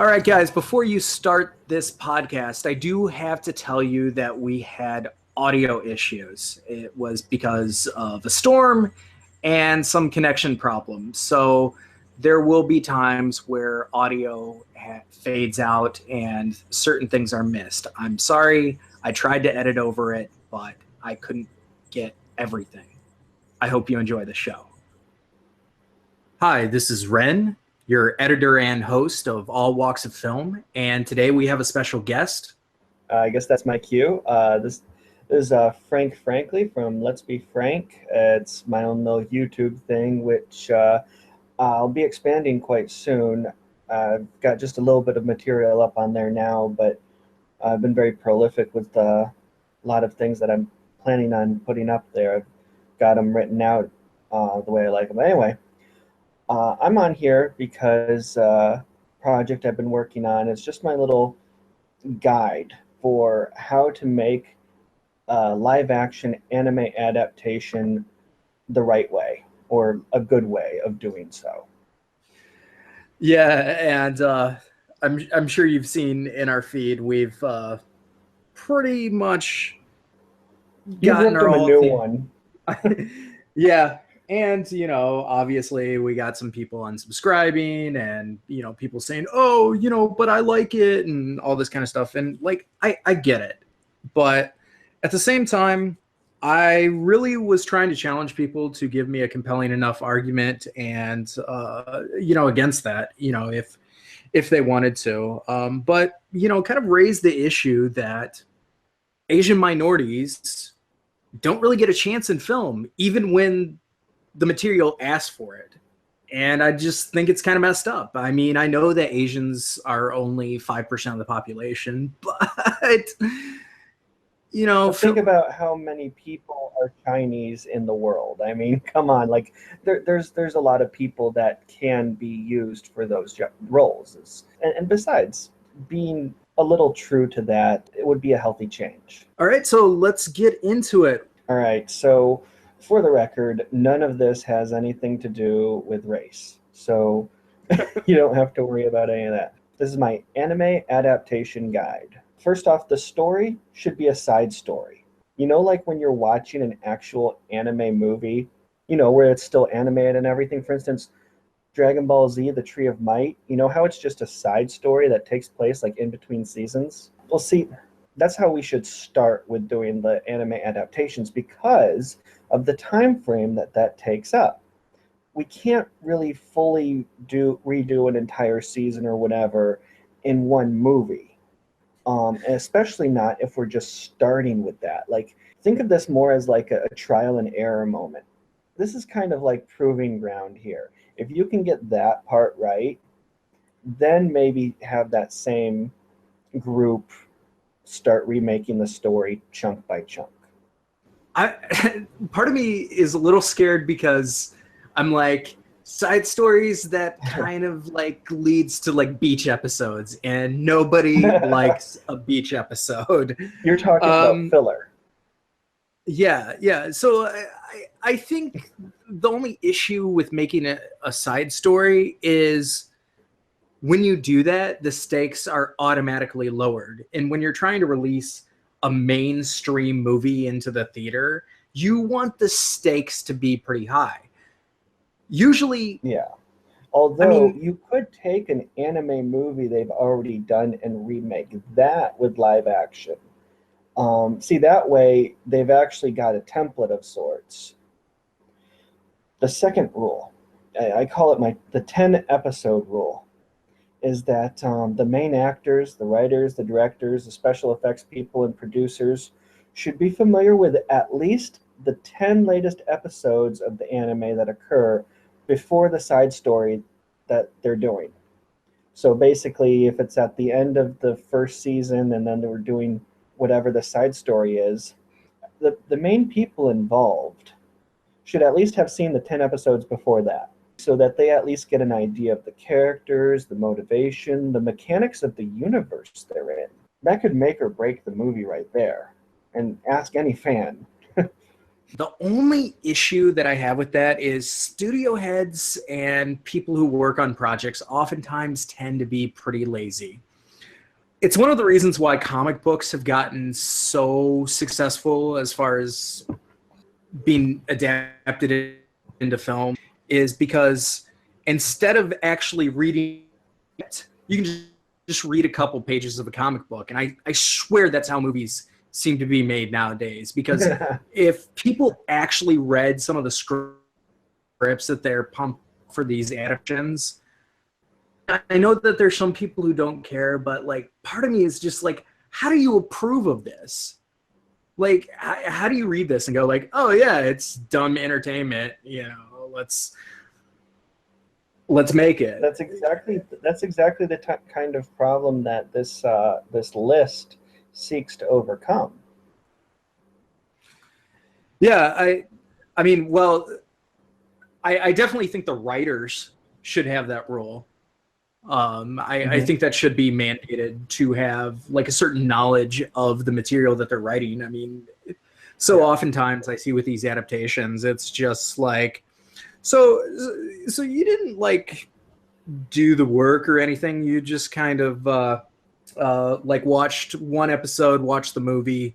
All right, guys, before you start this podcast, I do have to tell you that we had audio issues. It was because of a storm and some connection problems. So there will be times where audio fades out and certain things are missed. I'm sorry. I tried to edit over it, but I couldn't get everything. I hope you enjoy the show. Hi, this is Ren, your editor and host of All Walks of Film, and today we have a special guest. I guess that's my cue. This is Frank Frankly from Let's Be Frank. It's my own little YouTube thing, which I'll be expanding quite soon. I've got just a little bit of material up on there now, but I've been very prolific with a lot of things that I'm planning on putting up there. I've got them written out the way I like them. Anyway, I'm on here because project I've been working on is just my little guide for how to make live action anime adaptation the right way, or a good way of doing so. Yeah, and I'm sure you've seen in our feed, we've pretty much gotten our a new one. Yeah, and obviously we got some people unsubscribing, and people saying, "Oh, but I like it," and all this kind of stuff. And like, I get it, but at the same time, I really was trying to challenge people to give me a compelling enough argument, and against that, if they wanted to, but kind of raise the issue that Asian minorities don't really get a chance in film, even when the material asks for it. And I just think it's kind of messed up. I mean, I know that Asians are only 5% of the population, but think about how many people are Chinese in the world. I mean, come on, like there's a lot of people that can be used for those roles. And besides, being a little true to that, it would be a healthy change. All right, so let's get into it. All right, so for the record, none of this has anything to do with race. So you don't have to worry about any of that. This is my anime adaptation guide. First off, the story should be a side story. Like when you're watching an actual anime movie, where it's still animated and everything. For instance, Dragon Ball Z, The Tree of Might, how it's just a side story that takes place like in between seasons? Well, see, that's how we should start with doing the anime adaptations because of the time frame that takes up. We can't really fully redo an entire season or whatever in one movie. And especially not if we're just starting with that. Like, think of this more as like a trial and error moment. This is kind of like proving ground here. If you can get that part right, then maybe have that same group start remaking the story chunk by chunk. Part of me is a little scared because I'm like, side stories that kind of like leads to like beach episodes, and nobody likes a beach episode. You're talking about filler. Yeah. So I think the only issue with making a side story is when you do that, the stakes are automatically lowered. And when you're trying to release a mainstream movie into the theater, you want the stakes to be pretty high. Usually, yeah. Although you could take an anime movie they've already done and remake that with live action. See, that way they've actually got a template of sorts. The second rule, I call it the 10 episode rule, is that the main actors, the writers, the directors, the special effects people, and producers should be familiar with at least the 10 latest episodes of the anime that occur before the side story that they're doing. So basically, if it's at the end of the first season and then they were doing whatever the side story is, the main people involved should at least have seen the 10 episodes before that, so that they at least get an idea of the characters, the motivation, the mechanics of the universe they're in. That could make or break the movie right there. And ask any fan. The only issue that I have with that is studio heads and people who work on projects oftentimes tend to be pretty lazy. It's one of the reasons why comic books have gotten so successful as far as being adapted into film, is because instead of actually reading it, you can just read a couple pages of a comic book. And I swear that's how movies seem to be made nowadays. Because if people actually read some of the scripts that they're pumped for these adaptations, I know that there's some people who don't care, but like part of me is just like, how do you approve of this? Like, how do you read this and go like, oh yeah, it's dumb entertainment, you know, let's make it. That's exactly the kind of problem that this list seeks to overcome. Yeah, I mean, well, I definitely think the writers should have that role. I think that should be mandated to have like a certain knowledge of the material that they're writing. I mean, so oftentimes I see with these adaptations, it's just like, so you didn't like do the work or anything. You just kind of like watched one episode, watched the movie,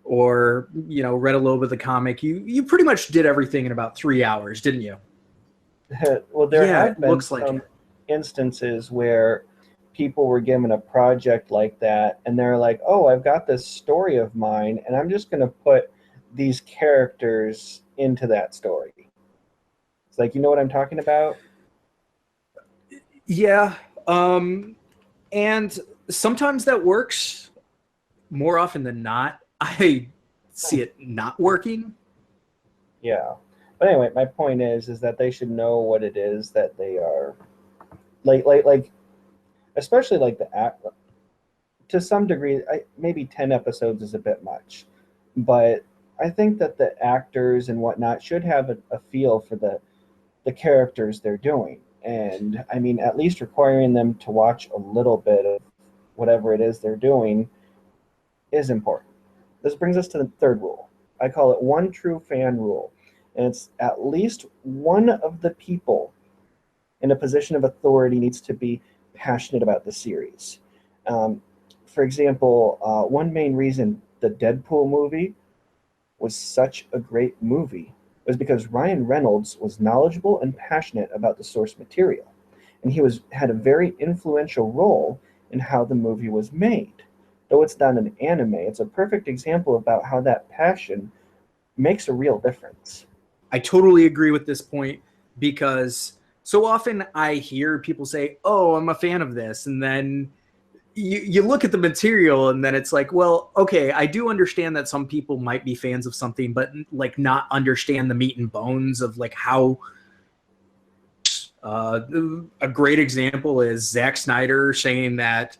or you know, read a little bit of the comic. You pretty much did everything in about 3 hours, didn't you? Well, there Yeah, have it been looks like some it. instances where people were given a project like that, and they're like, "Oh, I've got this story of mine, and I'm just going to put these characters into that story." It's like, you know what I'm talking about? Yeah, and sometimes that works. More often than not, I see it not working. Yeah. But anyway, my point is that they should know what it is that they are like, especially like the act. To some degree, maybe 10 episodes is a bit much, but I think that the actors and whatnot should have a feel for the characters they're doing. And I mean, at least requiring them to watch a little bit of whatever it is they're doing is important. This brings us to the third rule. I call it one true fan rule. And it's at least one of the people in a position of authority needs to be passionate about the series. Um, for example, one main reason the Deadpool movie was such a great movie was because Ryan Reynolds was knowledgeable and passionate about the source material, and he had a very influential role in how the movie was made. Though it's not an anime, it's a perfect example about how that passion makes a real difference. I totally agree with this point because so often I hear people say, "Oh, I'm a fan of this," and then you look at the material and then it's like, well, okay, I do understand that some people might be fans of something, but like not understand the meat and bones of like how. Uh, a great example is Zack Snyder saying that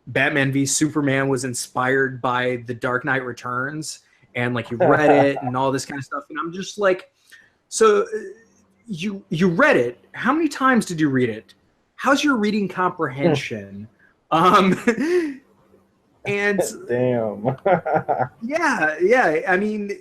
Batman v Superman was inspired by The Dark Knight Returns, and like you read it and all this kind of stuff, and I'm just like, so you read it. How many times did you read it? How's your reading comprehension? um, and Damn. yeah. I mean,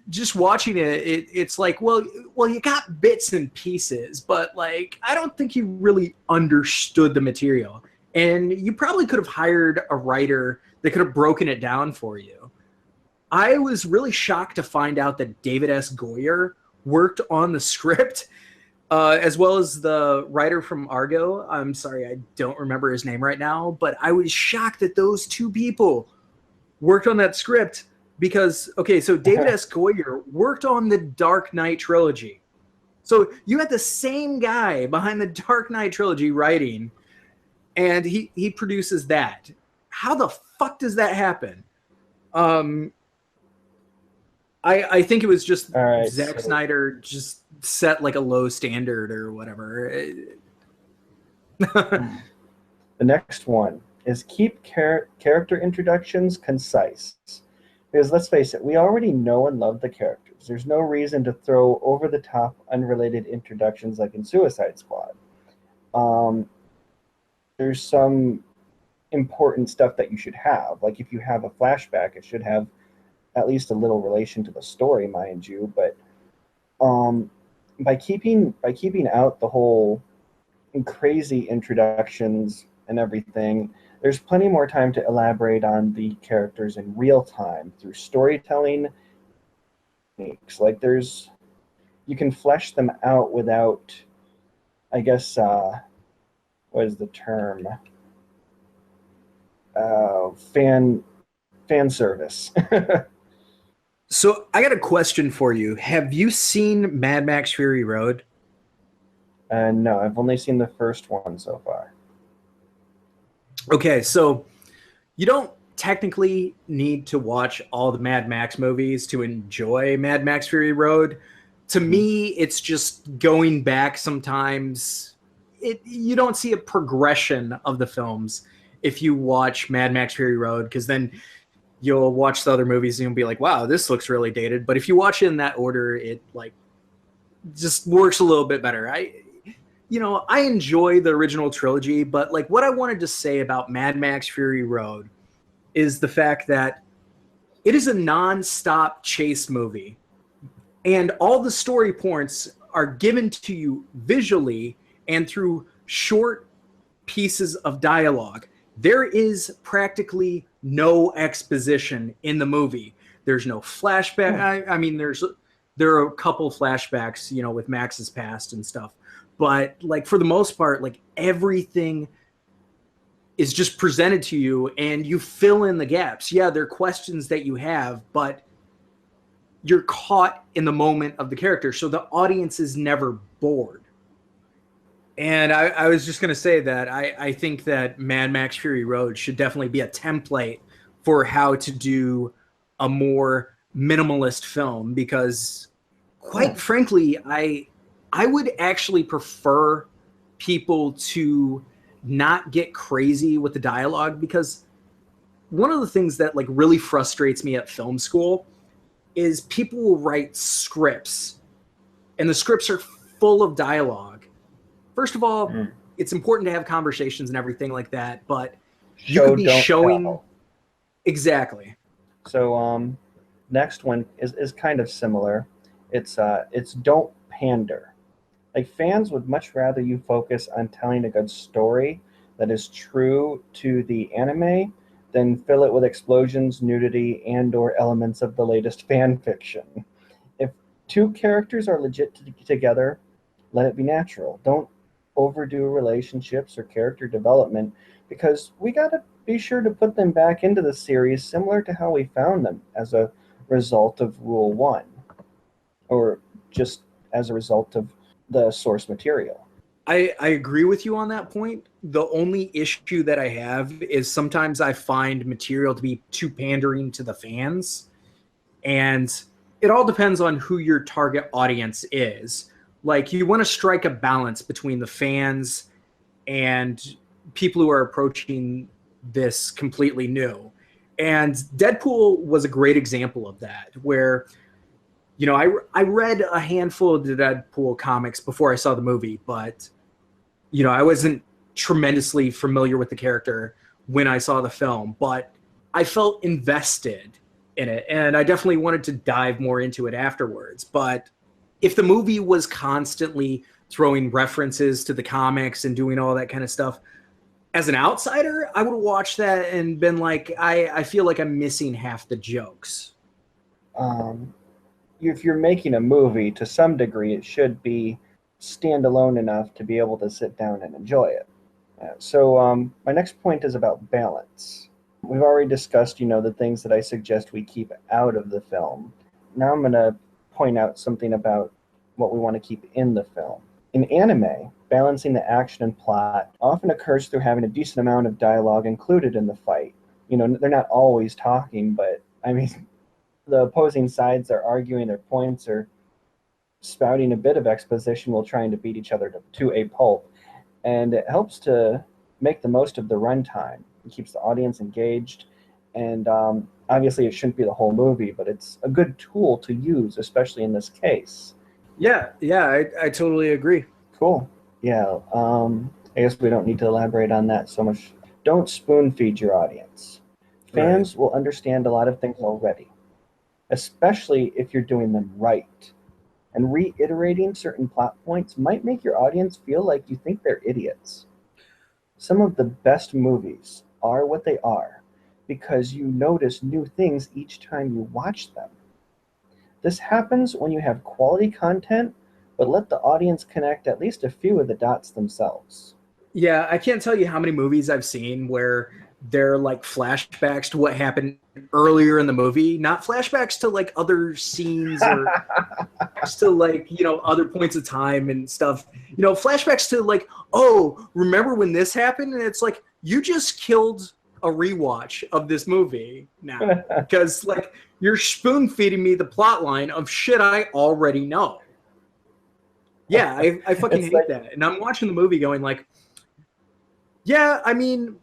just watching it's like, well, you got bits and pieces, but like, I don't think you really understood the material, and you probably could have hired a writer that could have broken it down for you. I was really shocked to find out that David S. Goyer worked on the script, as well as the writer from Argo. I'm sorry, I don't remember his name right now, but I was shocked that those two people worked on that script because, okay, so David S. Goyer worked on the Dark Knight trilogy. So you had the same guy behind the Dark Knight trilogy writing, and he produces that. How the fuck does that happen? I think it was just All right, Zack so Snyder just set like a low standard or whatever. the next one is keep character introductions concise. Because let's face it, we already know and love the characters. There's no reason to throw over the top, unrelated introductions like in Suicide Squad. Um, there's some important stuff that you should have. Like if you have a flashback, it should have at least a little relation to the story, mind you. But by keeping out the whole crazy introductions and everything, there's plenty more time to elaborate on the characters in real time through storytelling techniques. Like you can flesh them out without, I guess, what is the term? Fan service. So I got a question for you. Have you seen Mad Max Fury Road? And no, I've only seen the first one so far. Okay, so you don't technically need to watch all the Mad Max movies to enjoy Mad Max Fury Road. To me, it's just going back sometimes. You don't see a progression of the films if you watch Mad Max Fury Road, because then you'll watch the other movies and you'll be like, wow, this looks really dated. But if you watch it in that order, it like just works a little bit better. I enjoy the original trilogy, but like what I wanted to say about Mad Max Fury Road is the fact that it is a non-stop chase movie, and all the story points are given to you visually and through short pieces of dialogue. There is practically no exposition in the movie. There's no flashback. I mean, there are a couple flashbacks, with Max's past and stuff, but like for the most part, like everything is just presented to you and you fill in the gaps. Yeah, there are questions that you have, but you're caught in the moment of the character, so the audience is never bored. And I was just going to say that I think that Mad Max Fury Road should definitely be a template for how to do a more minimalist film, because quite frankly, I would actually prefer people to not get crazy with the dialogue, because one of the things that like really frustrates me at film school is people will write scripts and the scripts are full of dialogue. First of all, it's important to have conversations and everything like that, but you could be showing tell. Exactly. So next one is kind of similar. It's don't pander. Like fans would much rather you focus on telling a good story that is true to the anime than fill it with explosions, nudity, and or elements of the latest fan fiction. If two characters are legit together, let it be natural. Don't overdo relationships or character development, because we got to be sure to put them back into the series similar to how we found them, as a result of Rule 1, or just as a result of the source material. I agree with you on that point. The only issue that I have is sometimes I find material to be too pandering to the fans, and it all depends on who your target audience is. Like, you want to strike a balance between the fans and people who are approaching this completely new. And Deadpool was a great example of that, where, I read a handful of the Deadpool comics before I saw the movie, but, I wasn't tremendously familiar with the character when I saw the film, but I felt invested in it, and I definitely wanted to dive more into it afterwards. But if the movie was constantly throwing references to the comics and doing all that kind of stuff, as an outsider, I would have watched that and been like, I feel like I'm missing half the jokes. If you're making a movie, to some degree, it should be standalone enough to be able to sit down and enjoy it. So my next point is about balance. We've already discussed, the things that I suggest we keep out of the film. Now I'm going to point out something about what we want to keep in the film. In anime, balancing the action and plot often occurs through having a decent amount of dialogue included in the fight. They're not always talking, but I mean, the opposing sides are arguing their points or spouting a bit of exposition while trying to beat each other to a pulp. And it helps to make the most of the runtime. It keeps the audience engaged. And obviously, it shouldn't be the whole movie, but it's a good tool to use, especially in this case. Yeah, I totally agree. Cool. Yeah, I guess we don't need to elaborate on that so much. Don't spoon feed your audience. Fans will understand a lot of things already. especially if you're doing them right. And reiterating certain plot points might make your audience feel like you think they're idiots. Some of the best movies are what they are because you notice new things each time you watch them. This happens when you have quality content, but let the audience connect at least a few of the dots themselves. Yeah, I can't tell you how many movies I've seen where they're like flashbacks to what happened earlier in the movie, not flashbacks to like other scenes or to like, other points of time and stuff. Flashbacks to like, oh, remember when this happened? And it's like, you just killed a rewatch of this movie now because like you're spoon feeding me the plot line of shit I already know. Yeah, I fucking hate that. And I'm watching the movie going like, yeah, I mean,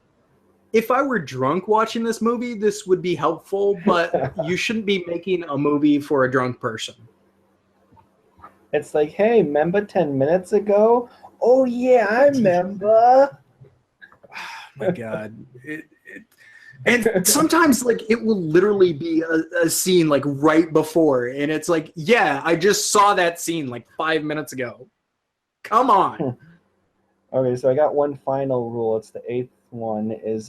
if I were drunk watching this movie, this would be helpful, but you shouldn't be making a movie for a drunk person. It's like, hey, remember 10 minutes ago? Oh, yeah, I remember. Oh, my God. And sometimes, like, it will literally be a scene, like, right before. And it's like, yeah, I just saw that scene, like, 5 minutes ago. Come on. Okay, so I got one final rule. It's the eighth one. It's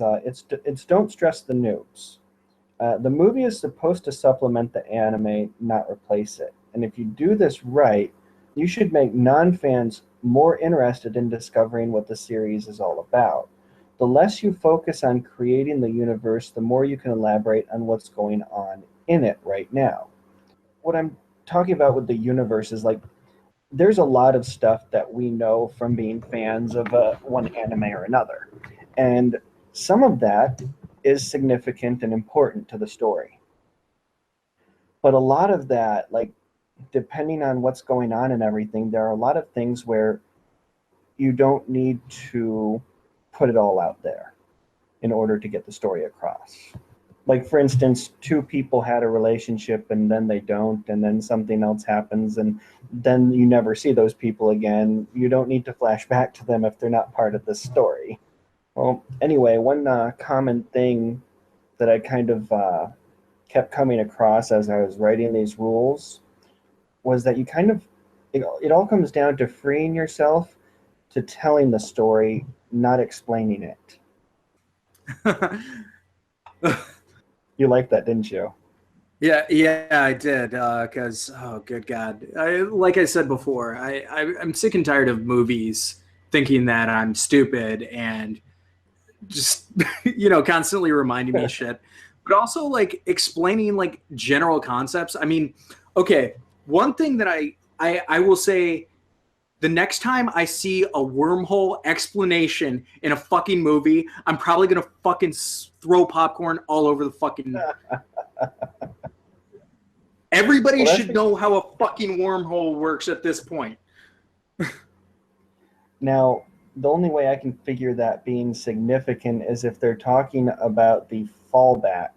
don't stress the noobs. The movie is supposed to supplement the anime, not replace it. And if you do this right, you should make non-fans more interested in discovering what the series is all about. The less you focus on creating the universe, the more you can elaborate on what's going on in it right now. What I'm talking about with the universe is like, there's a lot of stuff that we know from being fans of one anime or another. And some of that is significant and important to the story. But a lot of that, like, depending on what's going on and everything, there are a lot of things where you don't need to put it all out there in order to get the story across. Like, for instance, two people had a relationship and then they don't, and then something else happens, and then you never see those people again. You don't need to flash back to them if they're not part of the story. Well, anyway, one common thing that I kind of kept coming across as I was writing these rules was that it all comes down to freeing yourself to telling the story, not explaining it. You liked that, didn't you? Yeah, I did. Because, oh, good God. Like I said before, I'm sick and tired of movies thinking that I'm stupid and just, constantly reminding me shit. But also, like, explaining, like, general concepts. I mean, okay, one thing that I will say, the next time I see a wormhole explanation in a fucking movie, I'm probably going to fucking throw popcorn all over the fucking... Everybody should know how a fucking wormhole works at this point. Now, the only way I can figure that being significant is if they're talking about the fallback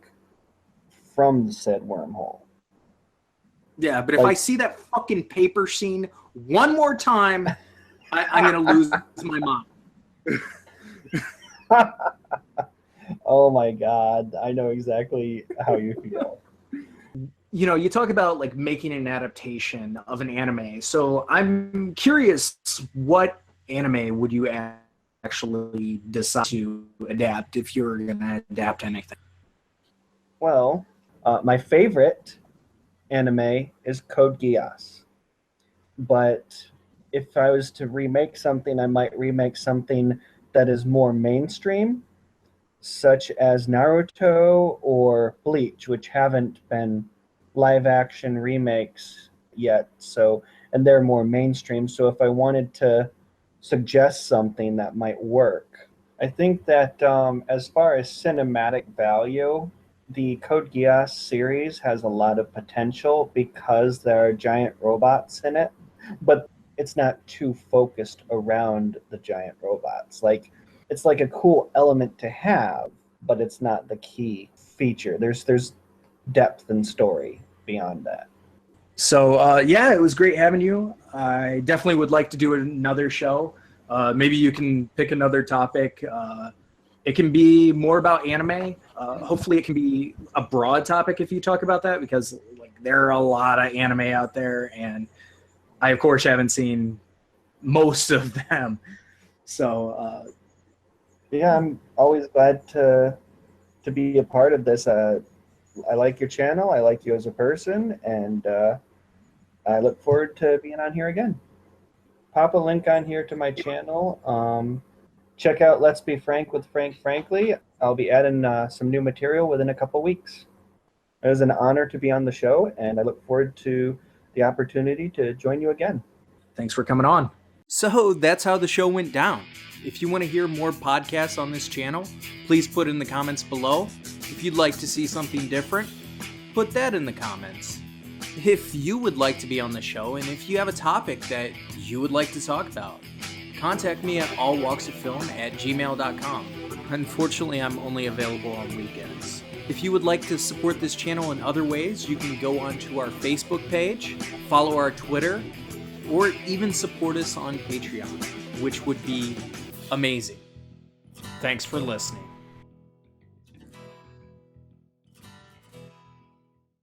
from the said wormhole. Yeah, but if I see that fucking paper scene one more time, I'm going to lose my mind. Oh my God, I know exactly how you feel. You talk about like making an adaptation of an anime. So I'm curious, what anime would you actually decide to adapt if you were going to adapt anything? Well, my favorite anime is Code Geass. But if I was to remake something, I might remake something that is more mainstream, such as Naruto or Bleach, which haven't been live action remakes yet. And they're more mainstream. So if I wanted to suggest something that might work, I think that as far as cinematic value, the Code Geass series has a lot of potential because there are giant robots in it, but it's not too focused around the giant robots. Like, it's like a cool element to have, but it's not the key feature. There's depth and story beyond that. So yeah, it was great having you. I definitely would like to do another show. Maybe you can pick another topic. It can be more about anime. Hopefully it can be a broad topic if you talk about that, because like there are a lot of anime out there, and I, of course, haven't seen most of them. So, Yeah, I'm always glad to be a part of this. I like your channel. I like you as a person, and I look forward to being on here again. Pop a link on here to my channel. Check out Let's Be Frank with Frank Frankly. I'll be adding some new material within a couple weeks. It was an honor to be on the show, and I look forward to the opportunity to join you again. thanks for coming on. So that's how the show went down. If you want to hear more podcasts on this channel, please put in the comments below. If you'd like to see something different, put that in the comments. If you would like to be on the show, and if you have a topic that you would like to talk about, contact me at allwalksofilm@gmail.com. Unfortunately, I'm only available on weekends. If you would like to support this channel in other ways, you can go onto our Facebook page, follow our Twitter, or even support us on Patreon, which would be amazing. Thanks for listening.